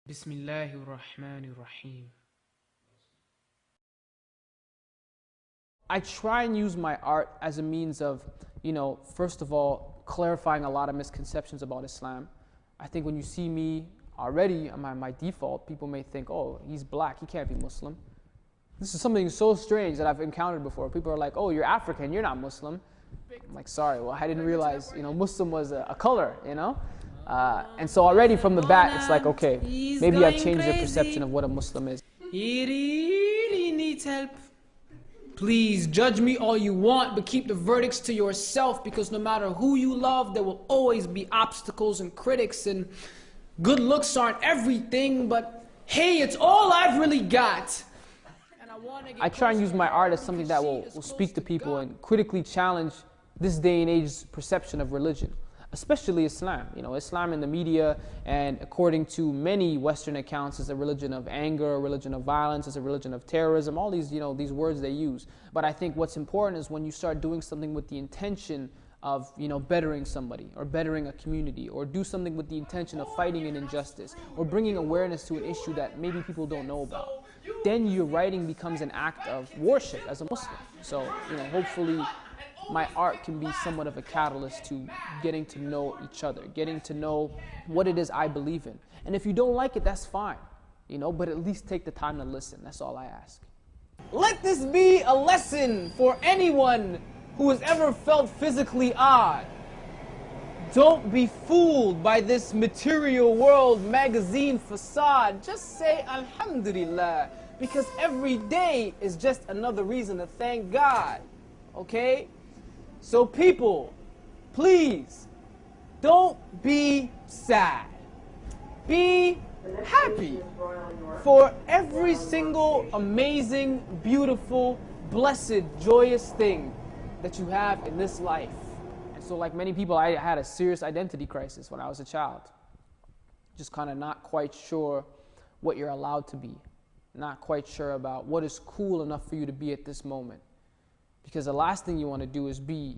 Bismillahir Rahmanir Rahim. I try and use my art as a means of, first of all, clarifying a lot of misconceptions about Islam. I think when you see me already, my default, people may think, oh, he's black, he can't be Muslim. This is something so strange that I've encountered before. People are like, oh, you're African, you're not Muslim. I'm like, sorry, well, I didn't realize, Muslim was a color, And so already from the bat, it's like, okay, maybe I've changed their perception of what a Muslim is. He really needs help. Please judge me all you want, but keep the verdicts to yourself, because no matter who you love, there will always be obstacles and critics, and good looks aren't everything, but hey, it's all I've really got. I try and use my art as something that will speak to people and critically challenge this day and age's perception of religion, especially Islam. Islam in the media, and according to many Western accounts, is a religion of anger, a religion of violence, is a religion of terrorism, all these, these words they use. But I think what's important is when you start doing something with the intention of, bettering somebody or bettering a community, or do something with the intention of fighting an injustice or bringing awareness to an issue that maybe people don't know about, then your writing becomes an act of worship as a Muslim. So, hopefully my art can be somewhat of a catalyst to getting to know each other, getting to know what it is I believe in. And if you don't like it, that's fine, but at least take the time to listen. That's all I ask. Let this be a lesson for anyone who has ever felt physically odd. Don't be fooled by this material world magazine facade. Just say Alhamdulillah, because every day is just another reason to thank God, okay? So people, please, don't be sad. Be happy for every single amazing, beautiful, blessed, joyous thing that you have in this life. And so like many people, I had a serious identity crisis when I was a child. Just kind of not quite sure what you're allowed to be. Not quite sure about what is cool enough for you to be at this moment. Because the last thing you want to do is be,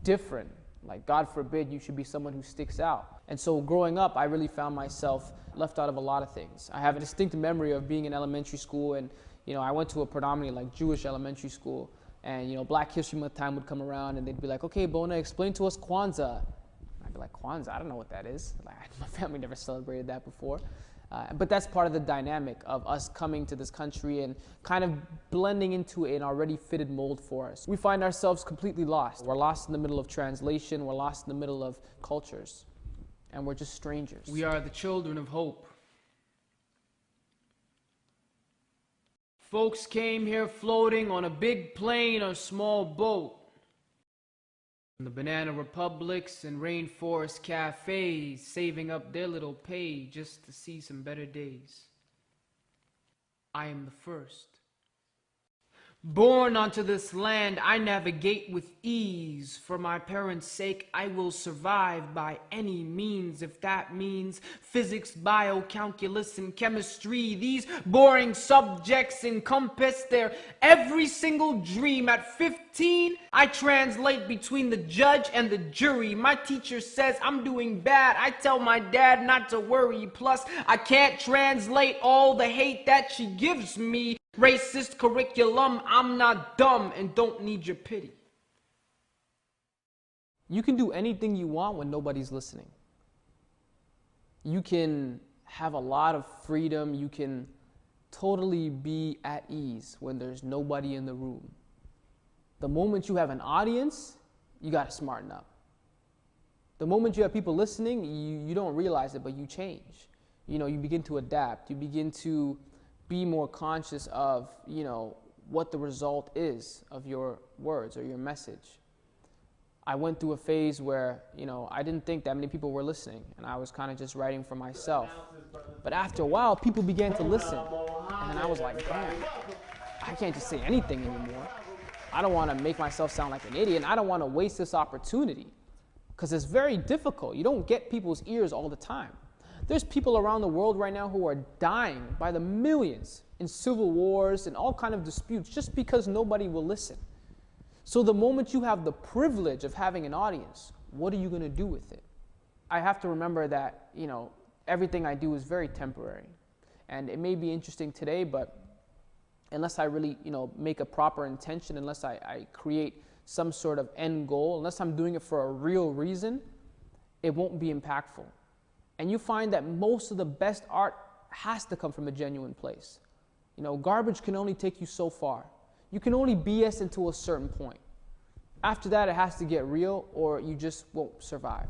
different. Like, God forbid you should be someone who sticks out. And so growing up, I really found myself left out of a lot of things. I have a distinct memory of being in elementary school, and, I went to a predominantly Jewish elementary school. And, Black History Month time would come around, and they'd be like, okay, Boonaa, explain to us Kwanzaa. I'd be like, Kwanzaa? I don't know what that is. My family never celebrated that before. But that's part of the dynamic of us coming to this country and kind of blending into an already fitted mold for us. We find ourselves completely lost. We're lost in the middle of translation. We're lost in the middle of cultures. And we're just strangers. We are the children of hope. Folks came here floating on a big plane or small boat. In the banana republics and rainforest cafes, saving up their little pay just to see some better days. I am the first. Born onto this land, I navigate with ease. For my parents' sake, I will survive by any means, if that means physics, bio, calculus, and chemistry. These boring subjects encompass their every single dream. At 15, I translate between the judge and the jury. My teacher says I'm doing bad. I tell my dad not to worry. Plus, I can't translate all the hate that she gives me. Racist curriculum, I'm not dumb and don't need your pity. You can do anything you want when nobody's listening. You can have a lot of freedom. You can totally be at ease when there's nobody in the room. The moment you have an audience, you got to smarten up. The moment you have people listening, you don't realize it, but you change. You begin to adapt. You begin to be more conscious of, what the result is of your words or your message. I went through a phase where, I didn't think that many people were listening, and I was kind of just writing for myself. But after a while, people began to listen, and then I was like, damn, I can't just say anything anymore. I don't want to make myself sound like an idiot, and I don't want to waste this opportunity, because it's very difficult. You don't get people's ears all the time. There's people around the world right now who are dying by the millions in civil wars and all kind of disputes just because nobody will listen. So the moment you have the privilege of having an audience, what are you going to do with it? I have to remember that, everything I do is very temporary. And it may be interesting today, but unless I really, make a proper intention, unless I create some sort of end goal, unless I'm doing it for a real reason, it won't be impactful. And you find that most of the best art has to come from a genuine place. Garbage can only take you so far. You can only BS until a certain point. After that, it has to get real, or you just won't survive.